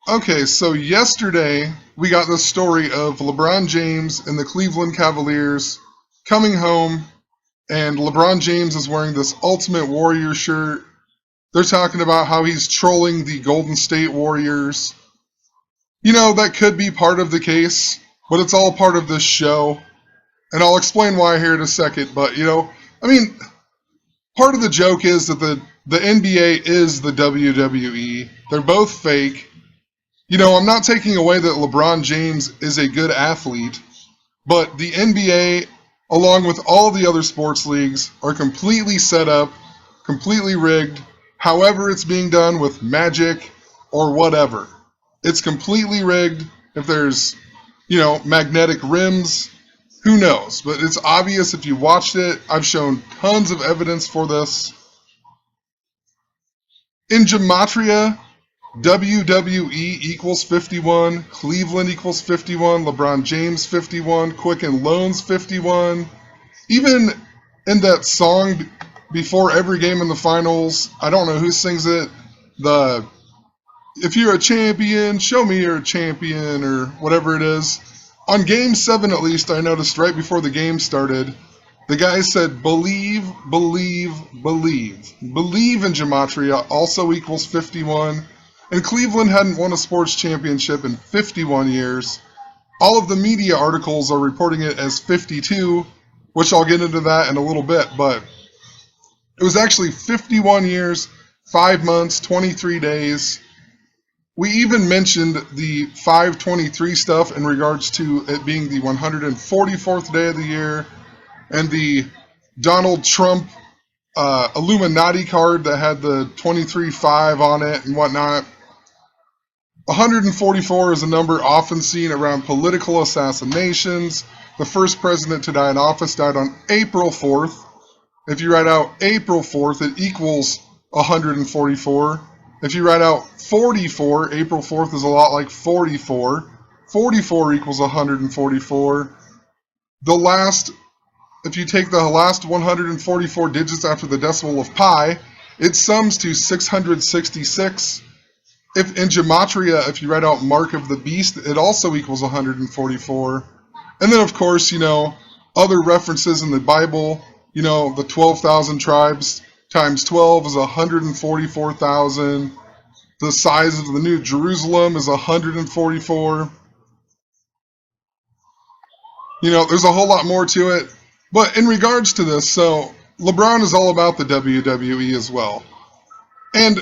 Okay, so yesterday we got the story of LeBron James and the Cleveland Cavaliers coming home, and LeBron James is wearing this Ultimate Warrior shirt. They're talking about how he's trolling the Golden State Warriors. That could be part of the case, but it's all part of this show, and I'll explain why here in a second. But, I mean, part of the joke is that the NBA is the WWE. They're both fake. I'm not taking away that LeBron James is a good athlete, but the NBA, along with all the other sports leagues, are completely set up, completely rigged, however it's being done with magic or whatever. It's completely rigged. If there's, magnetic rims, who knows? But it's obvious if you watched it. I've shown tons of evidence for this. In Gematria, WWE equals 51, Cleveland equals 51, LeBron James 51, Quicken Loans 51. Even in that song before every game in the finals, I don't know who sings it, if you're a champion, show me you're a champion, or whatever it is. On Game 7 at least, I noticed right before the game started, the guy said, believe, believe, believe. Believe in Gematria also equals 51. And Cleveland hadn't won a sports championship in 51 years. All of the media articles are reporting it as 52, which I'll get into that in a little bit, but it was actually 51 years, 5 months, 23 days. We even mentioned the 523 stuff in regards to it being the 144th day of the year, and the Donald Trump Illuminati card that had the 23-5 on it and whatnot. 144 is a number often seen around political assassinations. The first president to die in office died on April 4th. If you write out April 4th, it equals 144. If you write out 44, April 4th is a lot like 44. 44 equals 144. If you take the last 144 digits after the decimal of pi, it sums to 666. If in Gematria, if you write out Mark of the Beast, it also equals 144. And then, of course, other references in the Bible, the 12,000 tribes times 12 is 144,000. The size of the New Jerusalem is 144. There's a whole lot more to it. But in regards to this, so LeBron is all about the WWE as well. And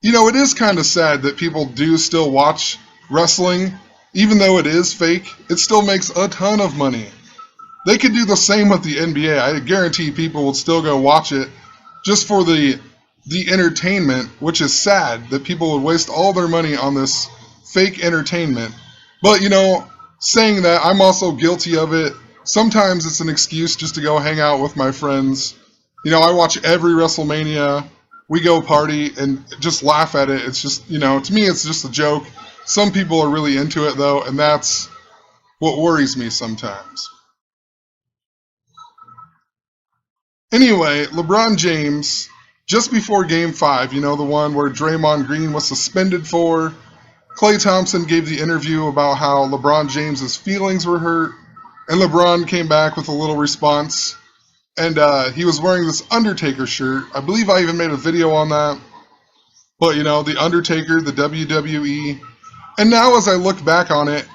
it is kind of sad that people do still watch wrestling. Even though it is fake, it still makes a ton of money. They could do the same with the NBA. I guarantee people would still go watch it just for the entertainment, which is sad that people would waste all their money on this fake entertainment. But, saying that, I'm also guilty of it. Sometimes it's an excuse just to go hang out with my friends. I watch every WrestleMania. We go party and just laugh at it. It's just, to me, it's just a joke. Some people are really into it, though, and that's what worries me sometimes. Anyway, LeBron James, just before Game 5, the one where Draymond Green was suspended for, Klay Thompson gave the interview about how LeBron James's feelings were hurt, and LeBron came back with a little response. And he was wearing this Undertaker shirt. I believe I even made a video on that. But, the Undertaker, the WWE. And now as I look back on it,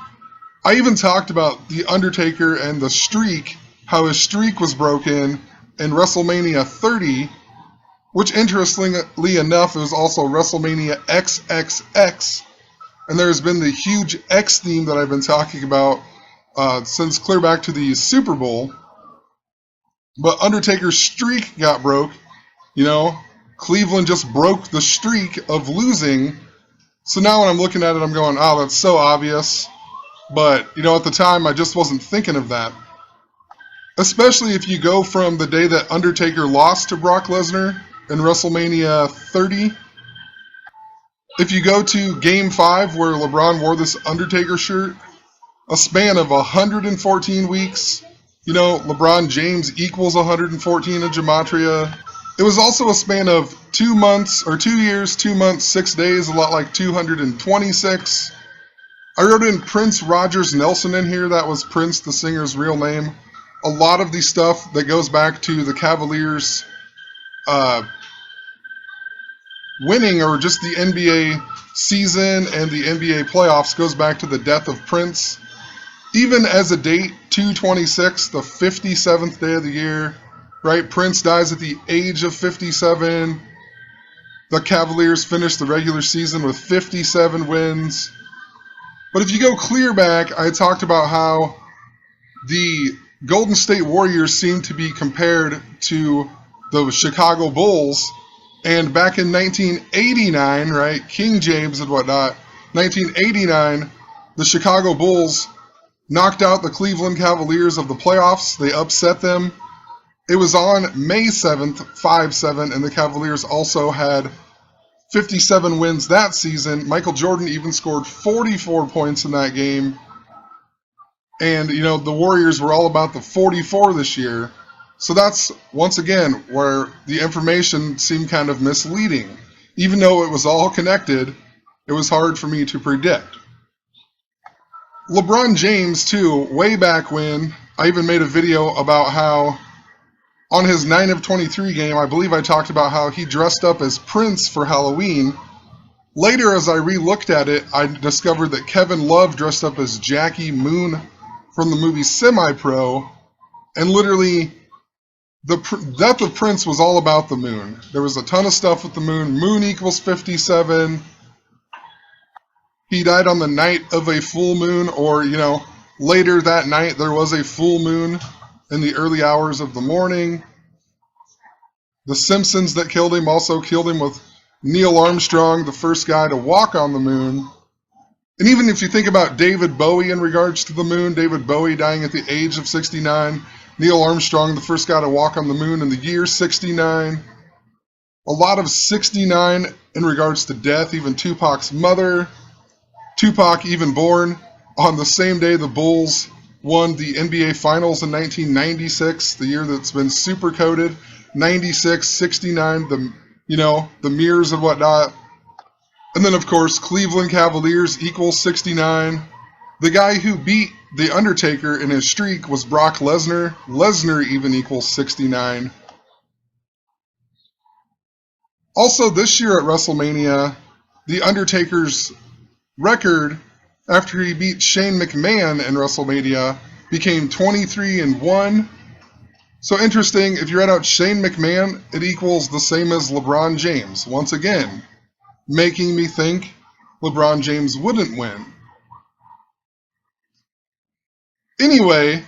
I even talked about the Undertaker and the streak, how his streak was broken in WrestleMania 30, which interestingly enough, it was also WrestleMania XXX. And there's been the huge X theme that I've been talking about since clear back to the Super Bowl. But Undertaker's streak got broke. Cleveland just broke the streak of losing. So now when I'm looking at it, I'm going, oh, that's so obvious. But, at the time, I just wasn't thinking of that. Especially if you go from the day that Undertaker lost to Brock Lesnar in WrestleMania 30. If you go to Game 5 where LeBron wore this Undertaker shirt, a span of 114 weeks, LeBron James equals 114 in Gematria. It was also a span of 2 months, or 2 years, 2 months, 6 days, a lot like 226. I wrote in Prince Rogers Nelson in here. That was Prince, the singer's real name. A lot of the stuff that goes back to the Cavaliers winning, or just the NBA season and the NBA playoffs, goes back to the death of Prince. Even as a date, 2/26, the 57th day of the year, right? Prince dies at the age of 57. The Cavaliers finished the regular season with 57 wins. But if you go clear back, I talked about how the Golden State Warriors seem to be compared to the Chicago Bulls. And back in 1989, right, King James and whatnot, 1989, the Chicago Bulls knocked out the Cleveland Cavaliers of the playoffs. They upset them. It was on May 7th, 5-7, and the Cavaliers also had 57 wins that season. Michael Jordan even scored 44 points in that game. And, you know, the Warriors were all about the 44 this year. So that's, once again, where the information seemed kind of misleading. Even though it was all connected, it was hard for me to predict. LeBron James, too, way back when, I even made a video about how on his 9 of 23 game, I believe I talked about how he dressed up as Prince for Halloween. Later, as I re-looked at it, I discovered that Kevin Love dressed up as Jackie Moon from the movie Semi-Pro, and literally the death of Prince was all about the moon. There was a ton of stuff with the moon. Moon equals 57. He died on the night of a full moon, or, you know, later that night there was a full moon in the early hours of the morning. The Simpsons that killed him also killed him with Neil Armstrong, the first guy to walk on the moon. And even if you think about David Bowie in regards to the moon, David Bowie dying at the age of 69, Neil Armstrong, the first guy to walk on the moon in the year 69. A lot of 69 in regards to death, even Tupac's mother. Tupac even born on the same day the Bulls won the NBA Finals in 1996, the year that's been super coded. 96, 69, the mirrors and whatnot. And then, of course, Cleveland Cavaliers equals 69. The guy who beat The Undertaker in his streak was Brock Lesnar. Lesnar even equals 69. Also, this year at WrestleMania, The Undertaker's record after he beat Shane McMahon in WrestleMania became 23-1. So interesting, if you read out Shane McMahon, it equals the same as LeBron James. Once again, making me think LeBron James wouldn't win. Anyway,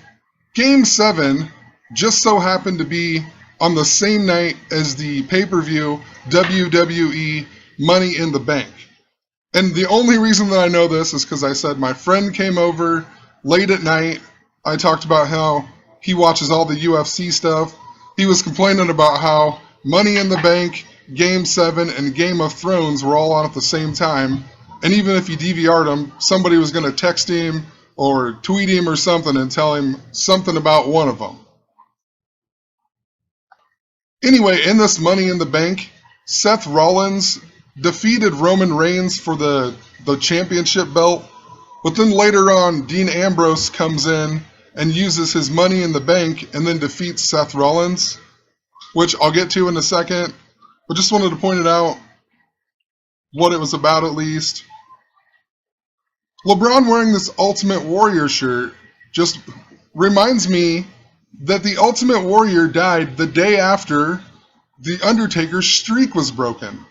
Game 7 just so happened to be on the same night as the pay-per-view WWE Money in the Bank. And the only reason that I know this is because I said my friend came over late at night. I talked about how he watches all the UFC stuff. He was complaining about how Money in the Bank, Game 7, and Game of Thrones were all on at the same time. And even if he DVR'd them, somebody was going to text him or tweet him or something and tell him something about one of them. Anyway, in this Money in the Bank, Seth Rollins defeated Roman Reigns for the championship belt, but then later on, Dean Ambrose comes in and uses his Money in the Bank and then defeats Seth Rollins, which I'll get to in a second, but just wanted to point it out, what it was about at least. LeBron wearing this Ultimate Warrior shirt just reminds me that the Ultimate Warrior died the day after the Undertaker's streak was broken.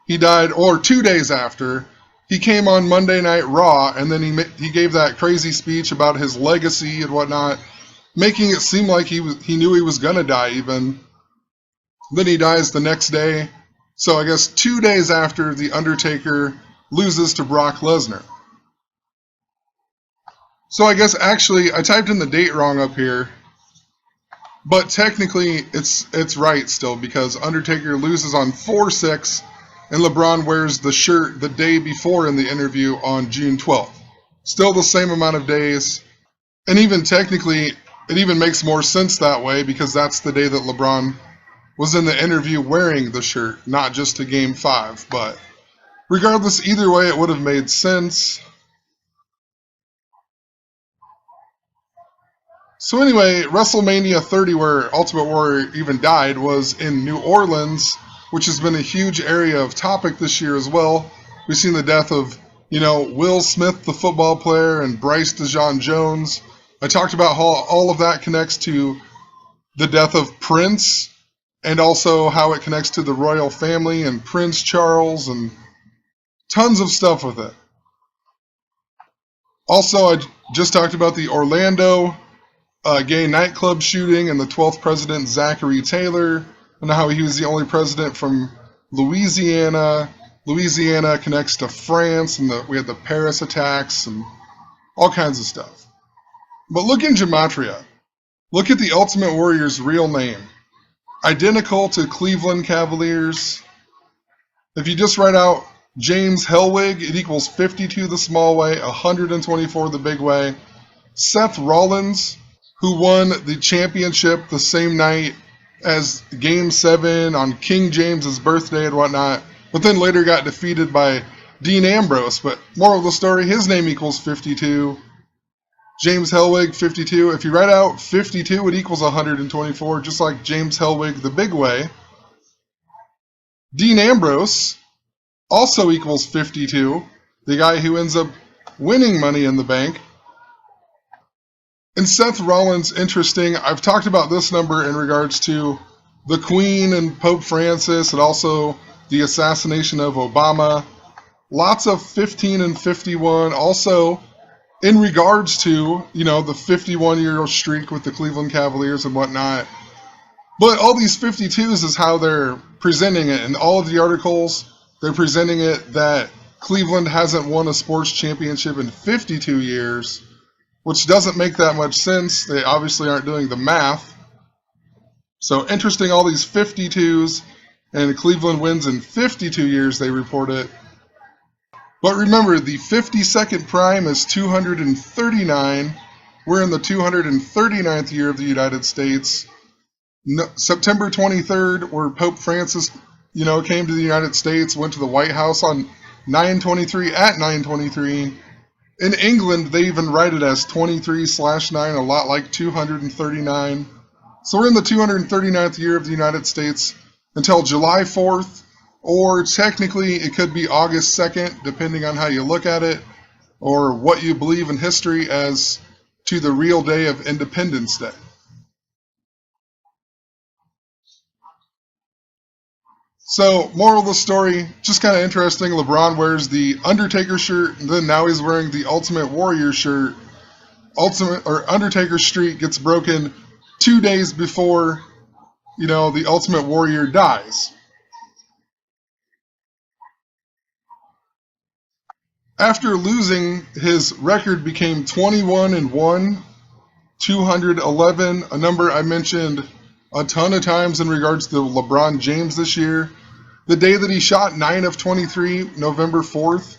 He died, or 2 days after. He came on Monday Night Raw, and then he gave that crazy speech about his legacy and whatnot, making it seem like he knew he was going to die even. Then he dies the next day. So I guess 2 days after the Undertaker loses to Brock Lesnar. So I guess actually I typed in the date wrong up here, but technically it's right still, because Undertaker loses on 4/6 and LeBron wears the shirt the day before in the interview on June 12th. Still the same amount of days, and even technically it even makes more sense that way, because that's the day that LeBron was in the interview wearing the shirt, not just to Game 5. But regardless, either way it would have made sense. So anyway, WrestleMania 30, where Ultimate Warrior even died, was in New Orleans, which has been a huge area of topic this year as well. We've seen the death of, Will Smith, the football player, and Bryce DeJean Jones. I talked about how all of that connects to the death of Prince, and also how it connects to the royal family and Prince Charles, and tons of stuff with it. Also, I just talked about the Orlando gay nightclub shooting and the 12th president, Zachary Taylor, and how he was the only president from Louisiana. Louisiana connects to France, and we had the Paris attacks and all kinds of stuff. But look in Gematria. Look at the Ultimate Warrior's real name. Identical to Cleveland Cavaliers. If you just write out James Hellwig, it equals 52 the small way, 124 the big way. Seth Rollins, who won the championship the same night as Game 7 on King James's birthday and whatnot, but then later got defeated by Dean Ambrose. But moral of the story, his name equals 52. James Hellwig, 52. If you write out 52, it equals 124, just like James Hellwig the big way. Dean Ambrose also equals 52, the guy who ends up winning Money in the Bank. And Seth Rollins, interesting. I've talked about this number in regards to the Queen and Pope Francis, and also the assassination of Obama. Lots of 15 and 51. Also, in regards to, the 51-year streak with the Cleveland Cavaliers and whatnot. But all these 52s is how they're presenting it. In all of the articles, they're presenting it that Cleveland hasn't won a sports championship in 52 years, which doesn't make that much sense. They obviously aren't doing the math. So interesting, all these 52s, and Cleveland wins in 52 years, they report it. But remember, the 52nd prime is 239. We're in the 239th year of the United States. September 23rd, where Pope Francis, came to the United States, went to the White House on 9/23 at 9/23. In England, they even write it as 23/9, a lot like 239. So we're in the 239th year of the United States until July 4th, or technically it could be August 2nd, depending on how you look at it, or what you believe in history as to the real day of Independence Day. So, moral of the story, just kind of interesting. LeBron wears the Undertaker shirt, and then now he's wearing the Ultimate Warrior shirt. Undertaker streak gets broken 2 days before, the Ultimate Warrior dies. After losing, his record became 21-1, 211, a number I mentioned a ton of times in regards to LeBron James this year. The day that he shot 9 of 23, November 4th,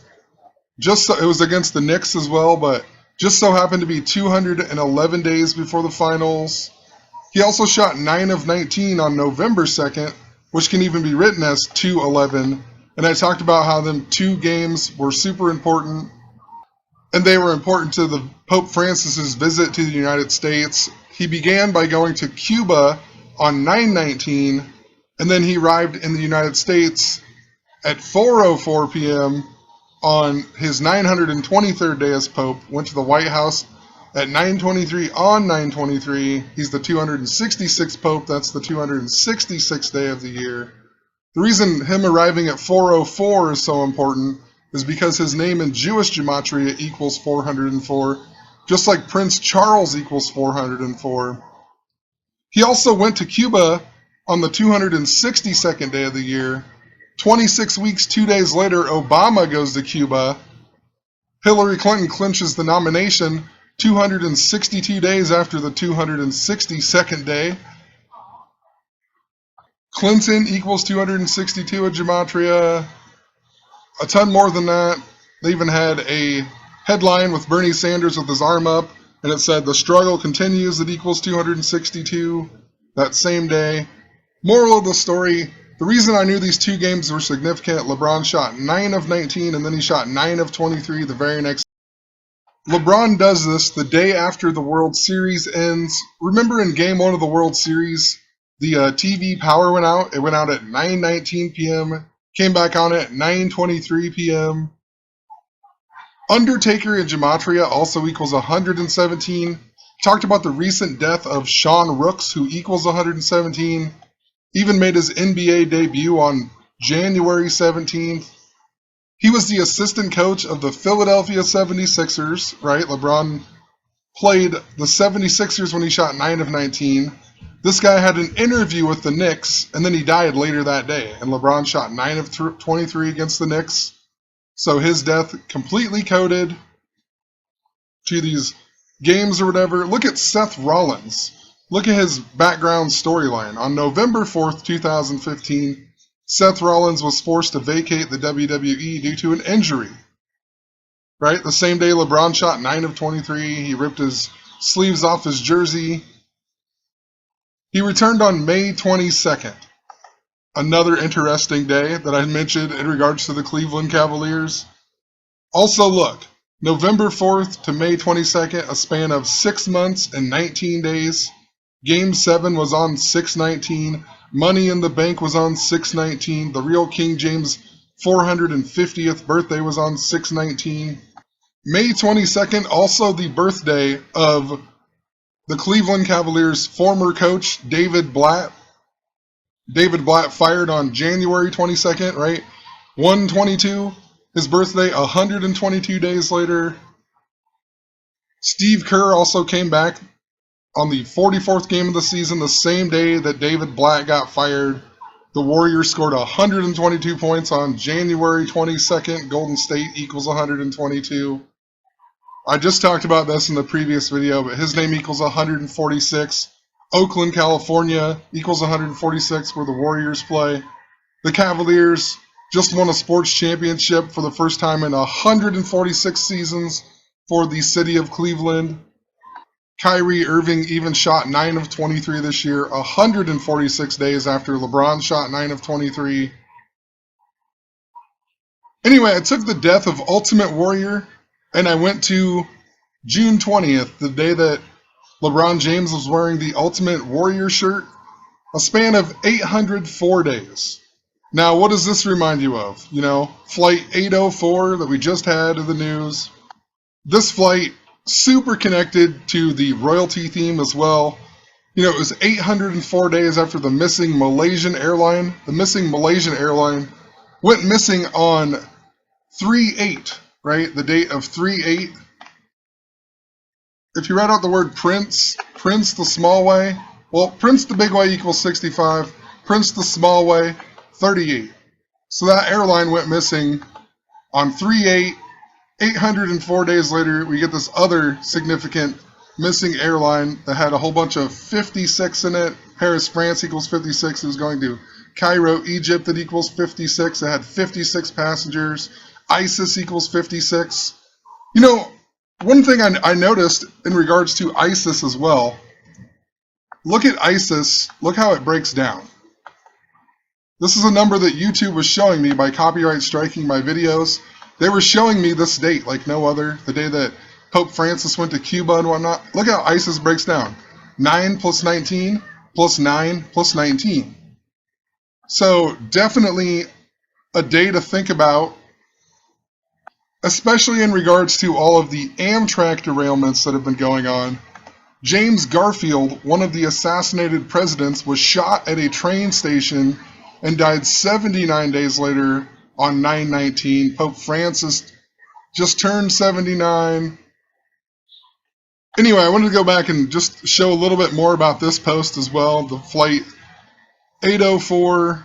it was against the Knicks as well, but just so happened to be 211 days before the finals. He also shot 9 of 19 on November 2nd, which can even be written as 211. And I talked about how them 2 games were super important, and they were important to the Pope Francis's visit to the United States. He began by going to Cuba on 9/19, and then he arrived in the United States at 4:04 p.m. on his 923rd day as Pope, went to the White House at 9:23 on 9/23. He's the 266th Pope. That's the 266th day of the year. The reason him arriving at 4:04 is so important is because his name in Jewish Gematria equals 404, just like Prince Charles equals 404. He also went to Cuba on the 262nd day of the year. 26 weeks, 2 days later, Obama goes to Cuba. Hillary Clinton clinches the nomination 262 days after the 262nd day. Clinton equals 262 at Gematria. A ton more than that. They even had a headline with Bernie Sanders with his arm up, and it said, "The struggle continues," it equals 262 that same day. Moral of the story, the reason I knew these 2 games were significant, LeBron shot 9 of 19, and then he shot 9 of 23 the very next. LeBron does this the day after the World Series ends. Remember in Game 1 of the World Series, the TV power went out. It went out at 9:19 p.m., came back on at 9:23 p.m. Undertaker in Gematria also equals 117. Talked about the recent death of Sean Rooks, who equals 117. Even made his NBA debut on January 17th. He was the assistant coach of the Philadelphia 76ers, right? LeBron played the 76ers when he shot 9 of 19. This guy had an interview with the Knicks, and then he died later that day. And LeBron shot 9 of 23 against the Knicks. So his death completely coded to these games or whatever. Look at Seth Rollins. Look at his background storyline. On November 4th, 2015, Seth Rollins was forced to vacate the WWE due to an injury. Right? The same day LeBron shot 9 of 23, he ripped his sleeves off his jersey. He returned on May 22nd. Another interesting day that I mentioned in regards to the Cleveland Cavaliers. Also look, November 4th to May 22nd, a span of 6 months and 19 days. Game 7 was on 6/19. Money in the Bank was on 6/19. The real King James 450th birthday was on 6/19. May 22nd, also the birthday of the Cleveland Cavaliers' former coach, David Blatt. David Blatt fired on January 22nd, right? 1/22. His birthday, 122 days later. Steve Kerr also came back on the 44th game of the season, the same day that David Blatt got fired. The Warriors scored 122 points on January 22nd. Golden State equals 122. I just talked about this in the previous video, but his name equals 146. Oakland, California equals 146, where the Warriors play. The Cavaliers just won a sports championship for the first time in 146 seasons for the city of Cleveland. Kyrie Irving even shot 9 of 23 this year, 146 days after LeBron shot 9 of 23. Anyway, I took the death of Ultimate Warrior and I went to June 20th, the day that LeBron James was wearing the Ultimate Warrior shirt, a span of 804 days. Now, what does this remind you of? You know, Flight 804 that we just had in the news. This flight, super connected to the royalty theme as well. You know, it was 804 days after the missing Malaysian airline. The missing Malaysian airline went missing on 3/8, right? The date of 3/8. If you write out the word Prince, Prince the small way, well, Prince the big way equals 65, Prince the small way, 38. So that airline went missing on 3/8. 804 days later, we get this other significant missing airline that had a whole bunch of 56 in it. Paris, France equals 56. It was going to Cairo, Egypt that equals 56. It had 56 passengers. ISIS equals 56. You know, one thing I noticed in regards to ISIS as well, look at ISIS, look how it breaks down. This is a number that YouTube was showing me by copyright striking my videos. They were showing me this date like no other, the day that Pope Francis went to Cuba and whatnot. Look how ISIS breaks down. 9 plus 19 plus 9 plus 19. So definitely a day to think about, especially in regards to all of the Amtrak derailments that have been going on. James Garfield, one of the assassinated presidents, was shot at a train station and died 79 days later on 9/19. Pope Francis just turned 79. Anyway, I wanted to go back and just show a little bit more about this post as well. The flight 804.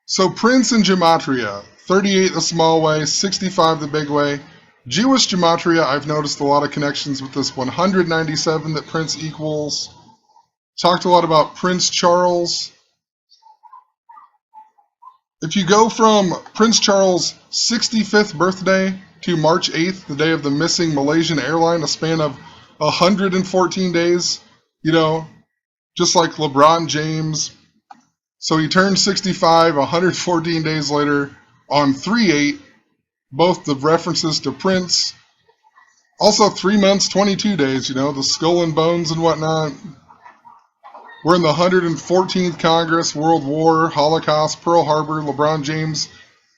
So Prince in Gematria, 38 the small way, 65 the big way. Jewish Gematria, I've noticed a lot of connections with this 197 that Prince equals. Talked a lot about Prince Charles. If you go from Prince Charles' 65th birthday to March 8th, the day of the missing Malaysian airline, a span of 114 days, you know, just like LeBron James. So he turned 65 114 days later on 3/8. both the references to Prince. Also 3 months, 22 days, the skull and bones and whatnot. We're in the 114th Congress, World War, Holocaust, Pearl Harbor, LeBron James,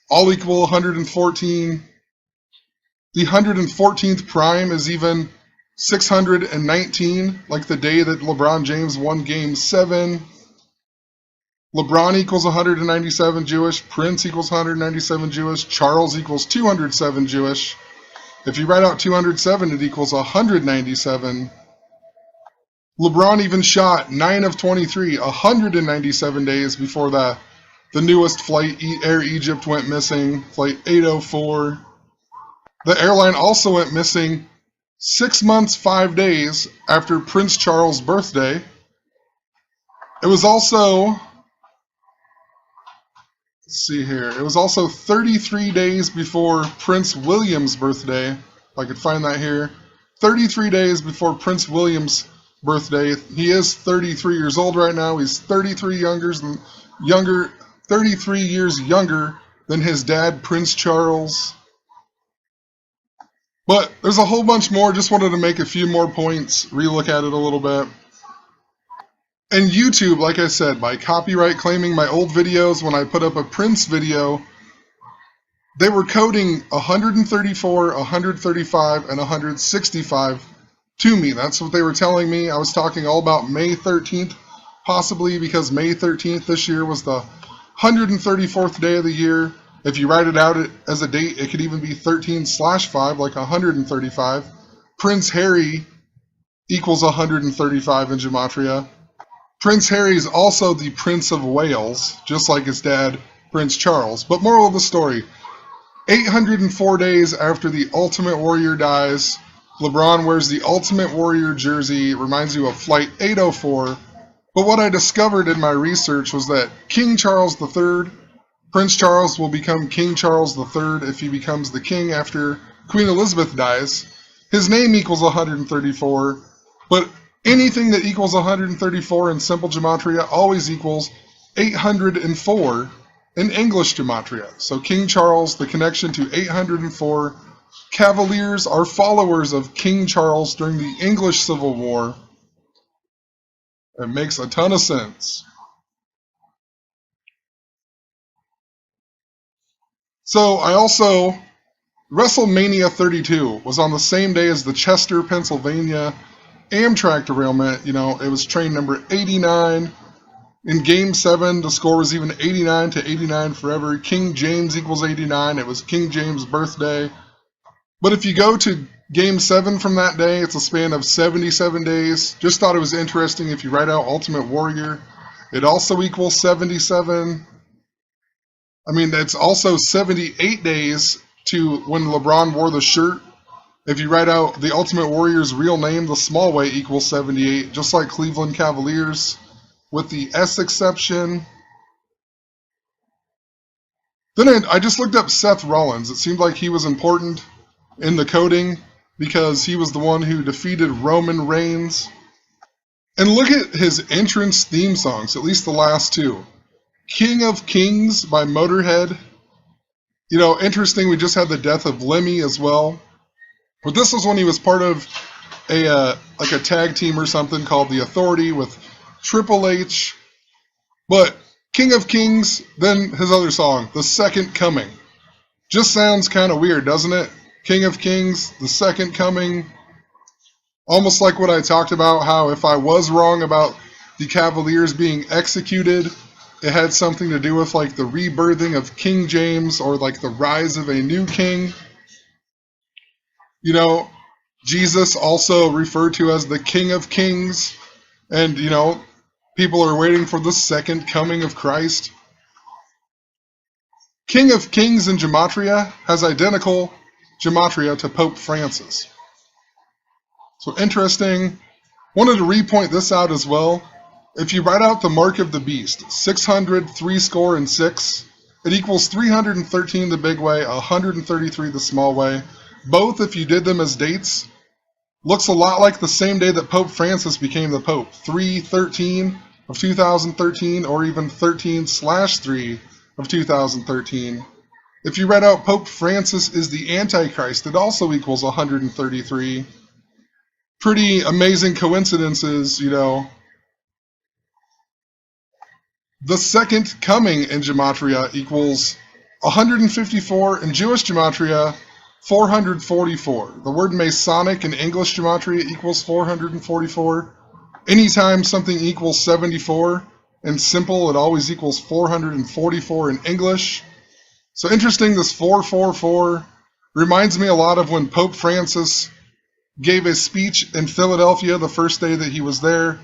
all equal 114. The 114th prime is even 619, like the day that LeBron James won Game 7. LeBron equals 197 Jewish, Prince equals 197 Jewish, Charles equals 207 Jewish. If you write out 207, it equals 197. LeBron even shot 9 of 23, 197 days before the newest flight, Air Egypt, went missing, Flight 804. The airline also went missing 6 months, 5 days after Prince Charles' birthday. It was also, it was also 33 days before Prince William's birthday. If I could find that here. 33 days before Prince William's birthday. He is 33 years old right now. He's 33 years younger than his dad, Prince Charles. But there's a whole bunch more. Just wanted to make a few more points, relook at it a little bit. And YouTube, like I said, by copyright claiming my old videos, when I put up a Prince video, they were coding 134, 135, and 165 to me. That's what they were telling me. I was talking all about May 13th, possibly because May 13th this year was the 134th day of the year. If you write it out as a date, it could even be 13/5, like 135. Prince Harry equals 135 in Gematria. Prince Harry is also the Prince of Wales, just like his dad, Prince Charles. But moral of the story, 804 days after the Ultimate Warrior dies, LeBron wears the Ultimate Warrior jersey. It reminds you of Flight 804. But what I discovered in my research was that King Charles III, Prince Charles will become King Charles III if he becomes the king after Queen Elizabeth dies. His name equals 134, but anything that equals 134 in simple gematria always equals 804 in English gematria. So King Charles, the connection to 804. Cavaliers are followers of King Charles during the English Civil War. It makes a ton of sense. So I also, WrestleMania 32 was on the same day as the Chester, Pennsylvania Amtrak derailment. It was train number 89. In Game 7, the score was even 89-89 forever. King James equals 89. It was King James' birthday. But if you go to Game 7 from that day, it's a span of 77 days. Just thought it was interesting. If you write out Ultimate Warrior, it also equals 77. I mean, it's also 78 days to when LeBron wore the shirt. If you write out the Ultimate Warrior's real name, the small way equals 78, just like Cleveland Cavaliers, with the S exception. Then I just looked up Seth Rollins. It seemed like he was important in the coding because he was the one who defeated Roman Reigns. And look at his entrance theme songs, at least the last two. King of Kings by Motorhead. Interesting, we just had the death of Lemmy as well. But this was when he was part of a tag team or something called The Authority with Triple H. But King of Kings, then his other song, The Second Coming. Just sounds kind of weird, doesn't it? King of Kings, The Second Coming. Almost like what I talked about, how if I was wrong about the Cavaliers being executed, it had something to do with like the rebirthing of King James or like the rise of a new king. Jesus also referred to as the King of Kings. And, people are waiting for the second coming of Christ. King of Kings in Gematria has identical Gematria to Pope Francis. So interesting. Wanted to repoint this out as well. If you write out the mark of the beast, 600, 6, it equals 313 the big way, 133 the small way. Both, if you did them as dates, looks a lot like the same day that Pope Francis became the Pope, 3/13 of 2013, or even 13/3 of 2013. If you read out Pope Francis is the Antichrist, it also equals 133. Pretty amazing coincidences, you know. The second coming in Gematria equals 154, in Jewish Gematria, 444. The word Masonic in English Gematria equals 444. Anytime something equals 74 in simple, it always equals 444 in English. So interesting, this 444 reminds me a lot of when Pope Francis gave a speech in Philadelphia the first day that he was there.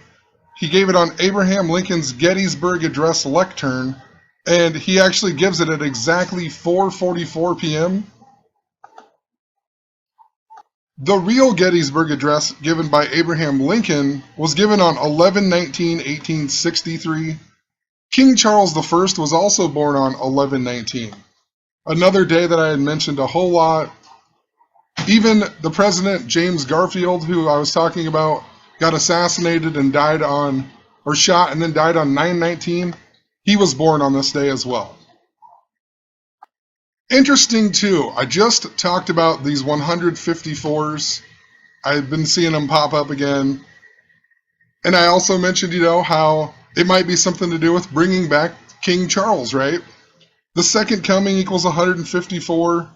He gave it on Abraham Lincoln's Gettysburg Address lectern, and he actually gives it at exactly 4:44 p.m. The real Gettysburg Address given by Abraham Lincoln was given on 11/19/1863. King Charles I was also born on 11/19. Another day that I had mentioned a whole lot. Even the president, James Garfield, who I was talking about, got assassinated and died on, or shot and then died on 9/19. He was born on this day as well. Interesting too, I just talked about these 154s. I've been seeing them pop up again. And I also mentioned, you know, how it might be something to do with bringing back King Charles, right? The second coming equals 154.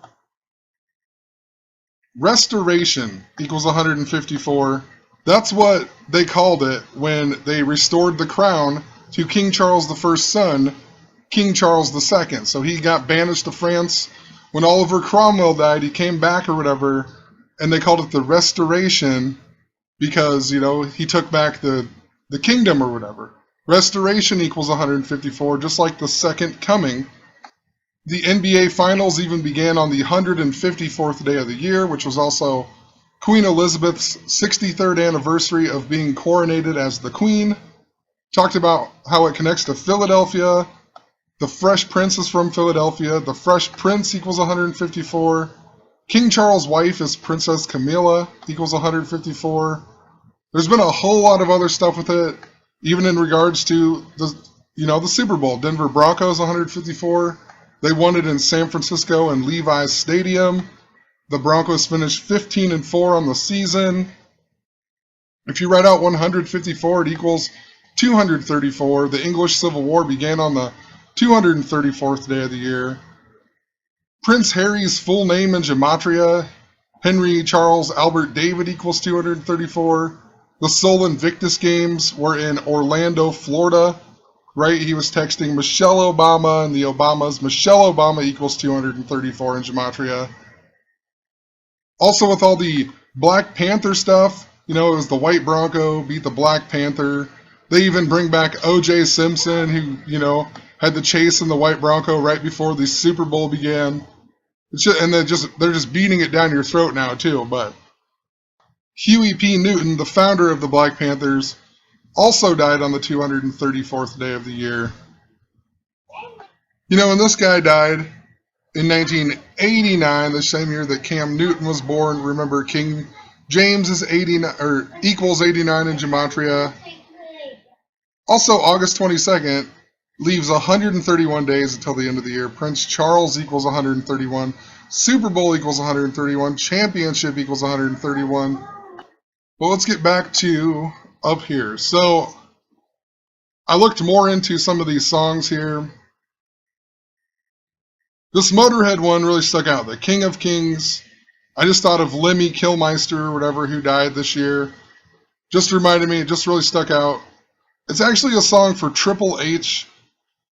Restoration equals 154. That's what they called it when they restored the crown to King Charles I's son, King Charles II. So he got banished to France. When Oliver Cromwell died, he came back or whatever, and they called it the Restoration because, you know, he took back the kingdom or whatever. Restoration equals 154, just like the second coming. The NBA Finals even began on the 154th day of the year, which was also Queen Elizabeth's 63rd anniversary of being coronated as the Queen. Talked about how it connects to Philadelphia. The Fresh Prince is from Philadelphia. The Fresh Prince equals 154. King Charles' wife is Princess Camilla, equals 154. There's been a whole lot of other stuff with it, even in regards to the Super Bowl. Denver Broncos 154. They won it in San Francisco and Levi's Stadium. The Broncos finished 15-4 on the season. If you write out 154, it equals 234. The English Civil War began on the 234th day of the year. Prince Harry's full name in Gematria, Henry Charles Albert David, equals 234. The Sol Invictus Games were in Orlando, Florida. Right, he was texting Michelle Obama and the Obamas. Michelle Obama equals 234 in Gematria. Also with all the Black Panther stuff, you know, it was the White Bronco beat the Black Panther. They even bring back O.J. Simpson, who, you know, had the chase in the White Bronco right before the Super Bowl began. And they're just beating it down your throat now, too. But Huey P. Newton, the founder of the Black Panthers, also died on the 234th day of the year. You know, and this guy died in 1989, the same year that Cam Newton was born. Remember, King James is 89 or equals 89 in Gematria. Also, August 22nd leaves 131 days until the end of the year. Prince Charles equals 131. Super Bowl equals 131. Championship equals 131. Well, let's get back to up here. So I looked more into some of these songs here. This Motorhead one really stuck out. The King of Kings. I just thought of Lemmy Kilmister or whatever, who died this year. Just reminded me, it just really stuck out. It's actually a song for Triple H,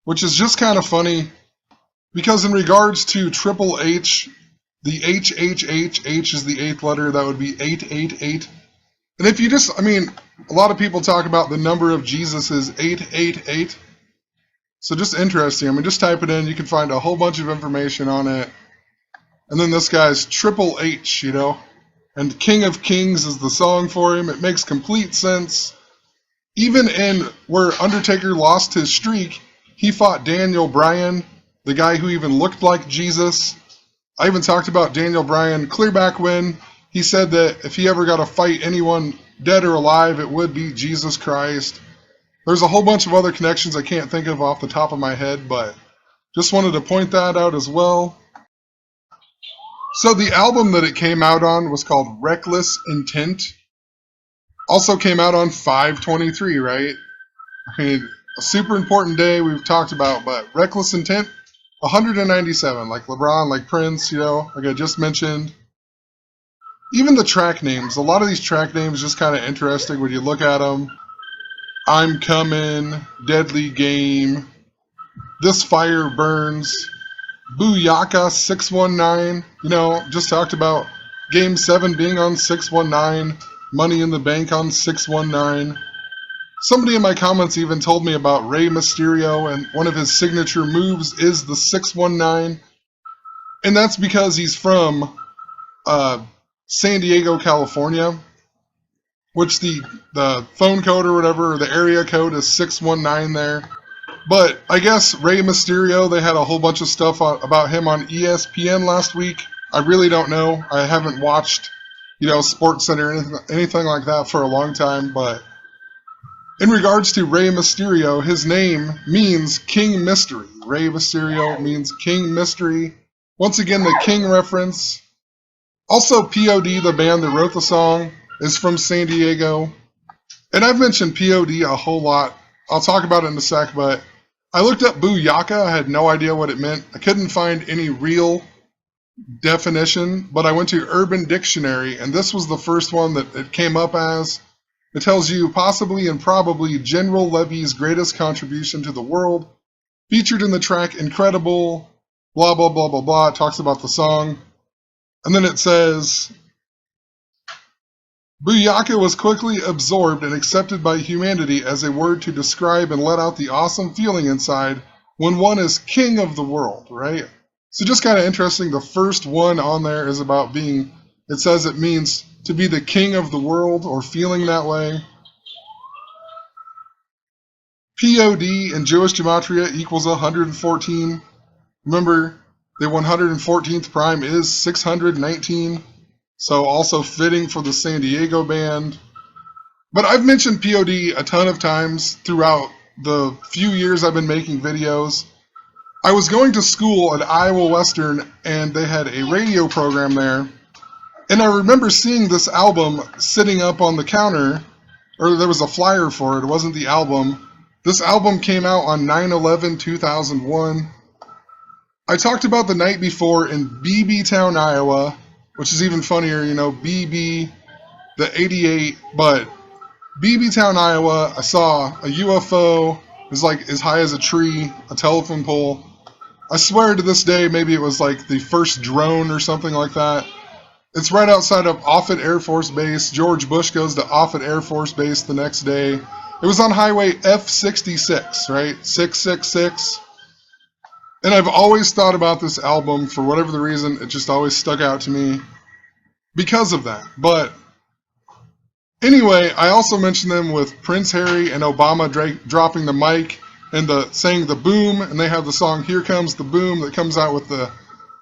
which is just kind of funny because in regards to Triple H, the H is the eighth letter. That would be 888. And if you a lot of people talk about the number of Jesus is 888. So just interesting. Just type it in. You can find a whole bunch of information on it. And then this guy's Triple H, you know. And King of Kings is the song for him. It makes complete sense. Even in where Undertaker lost his streak, he fought Daniel Bryan, the guy who even looked like Jesus. I even talked about Daniel Bryan clear back when he said that if he ever got to fight anyone dead or alive, it would be Jesus Christ. There's a whole bunch of other connections I can't think of off the top of my head, but just wanted to point that out as well. So the album that it came out on was called Reckless Intent. Also came out on 5/23, right? I mean, a super important day we've talked about, but Reckless Intent, 197, like LeBron, like Prince, like I just mentioned. Even the track names, a lot of these track names just kind of interesting when you look at them. I'm Coming, Deadly Game, This Fire Burns, Booyaka 619, just talked about Game 7 being on 619, Money in the Bank on 619. Somebody in my comments even told me about Rey Mysterio, and one of his signature moves is the 619, and that's because he's from San Diego, California, which the phone code or whatever, or the area code is 619 there. But I guess Rey Mysterio, they had a whole bunch of stuff about him on ESPN last week. I really don't know. I haven't watched, SportsCenter or anything like that for a long time. But in regards to Rey Mysterio, his name means King Mystery. Rey Mysterio means King Mystery. Once again, the King reference. Also, POD, the band that wrote the song, is from San Diego. And I've mentioned POD a whole lot. I'll talk about it in a sec, but I looked up Booyaka. I had no idea what it meant. I couldn't find any real definition, but I went to Urban Dictionary, and this was the first one that it came up as. It tells you possibly and probably General Levy's greatest contribution to the world, featured in the track Incredible, blah, blah, blah, blah, blah. It talks about the song. And then it says, Booyaka was quickly absorbed and accepted by humanity as a word to describe and let out the awesome feeling inside when one is king of the world, right? So just kind of interesting. The first one on there is about being, it says it means to be the king of the world or feeling that way. POD in Jewish Gematria equals 114. Remember, the 114th prime is 619. So also fitting for the San Diego band. But I've mentioned POD a ton of times throughout the few years I've been making videos. I was going to school at Iowa Western, and they had a radio program there. And I remember seeing this album sitting up on the counter, or there was a flyer for it. It wasn't the album. This album came out on 9/11/2001. I talked about the night before in BB-Town, Iowa, which is even funnier, BB, the 88, but BB-Town, Iowa, I saw a UFO. It was like as high as a tree, a telephone pole. I swear to this day, maybe it was like the first drone or something like that. It's right outside of Offutt Air Force Base. George Bush goes to Offutt Air Force Base the next day. It was on Highway F66, right? 666. And I've always thought about this album, for whatever the reason, it just always stuck out to me because of that. But anyway, I also mentioned them with Prince Harry and Obama dropping the mic and saying the boom, and they have the song Here Comes the Boom that comes out with the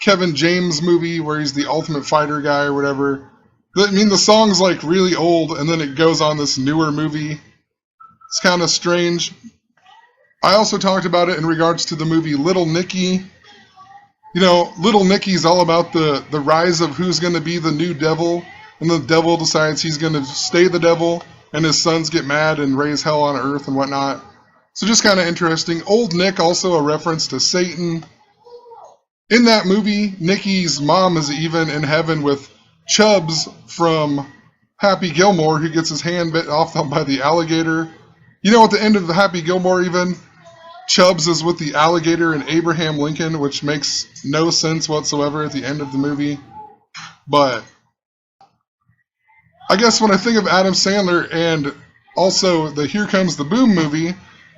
Kevin James movie where he's the Ultimate Fighter guy or whatever. I mean, the song's like really old, and then it goes on this newer movie. It's kind of strange. I also talked about it in regards to the movie Little Nicky. Little Nicky's all about the rise of who's going to be the new devil, and the devil decides he's going to stay the devil, and his sons get mad and raise hell on earth and whatnot. So just kind of interesting. Old Nick, also a reference to Satan. In that movie, Nicky's mom is even in heaven with Chubbs from Happy Gilmore, who gets his hand bit off by the alligator. At the end of the Happy Gilmore even, Chubbs is with the alligator and Abraham Lincoln, which makes no sense whatsoever at the end of the movie. But I guess when I think of Adam Sandler and also the Here Comes the Boom movie,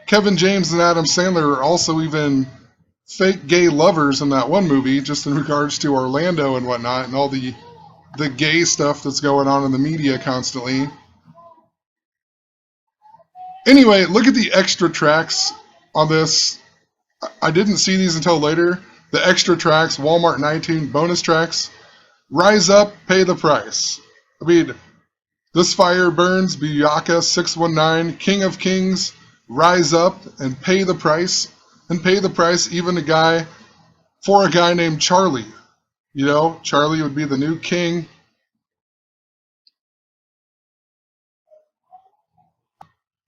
Kevin James and Adam Sandler are also even fake gay lovers in that one movie, just in regards to Orlando and whatnot, and all the gay stuff that's going on in the media constantly. Anyway, look at the extra tracks on this. I didn't see these until later. The extra tracks, Walmart 19 bonus tracks. Rise Up, Pay the Price. I mean, This Fire Burns, Booyaka 619, King of Kings, Rise Up, and Pay the Price. And pay the price even for a guy named Charlie. You know, Charlie would be the new king.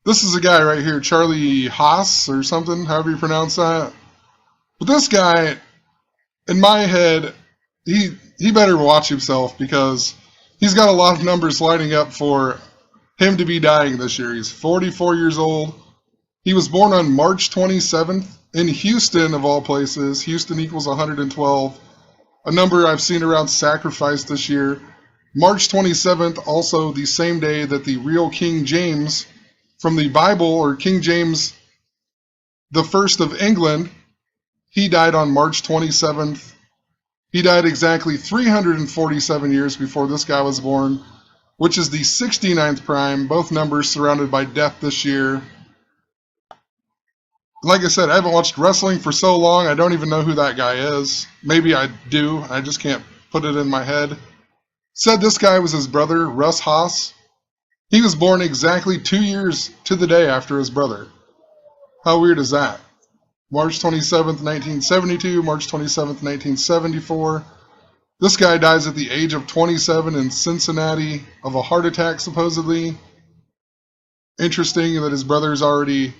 This is a guy right here, Charlie Haas or something, however you pronounce that. But this guy, in my head, he better watch himself because he's got a lot of numbers lining up for him to be dying this year. He's 44 years old. He was born on March 27th in Houston, of all places. Houston equals 112, a number I've seen around sacrifice this year. March 27th, also the same day that the real King James from the Bible, or King James the First of England, he died on March 27th. He died exactly 347 years before this guy was born, which is the 69th prime, both numbers surrounded by death this year. Like I said, I haven't watched wrestling for so long, I don't even know who that guy is. Maybe I do, I just can't put it in my head. Said this guy was his brother, Russ Haas. He was born exactly 2 years to the day after his brother. How weird is that? March 27th, 1972, March 27th, 1974. This guy dies at the age of 27 in Cincinnati of a heart attack, supposedly. Interesting that his brother's already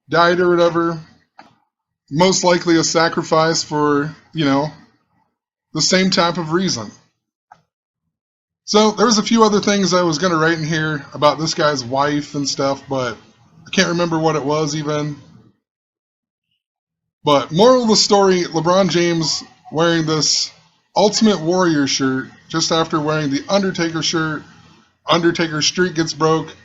died or whatever. Most likely a sacrifice for, the same type of reason. So there was a few other things I was going to write in here about this guy's wife and stuff, but I can't remember what it was even. But moral of the story, LeBron James wearing this Ultimate Warrior shirt just after wearing the Undertaker shirt. Undertaker's streak gets broke.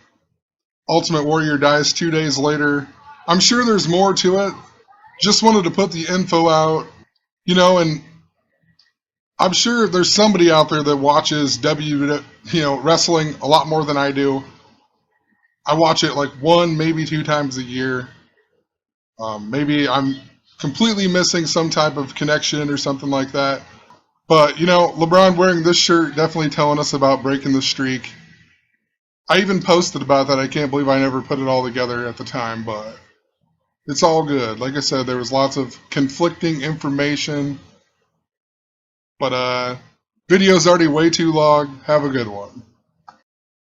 Ultimate Warrior dies 2 days later. I'm sure there's more to it. Just wanted to put the info out, and I'm sure there's somebody out there that watches wrestling a lot more than I do. I watch it like 1, maybe 2 times a year. Maybe I'm completely missing some type of connection or something like that. But, LeBron wearing this shirt definitely telling us about breaking the streak. I even posted about that. I can't believe I never put it all together at the time, but it's all good. Like I said, there was lots of conflicting information. But video's already way too long. Have a good one.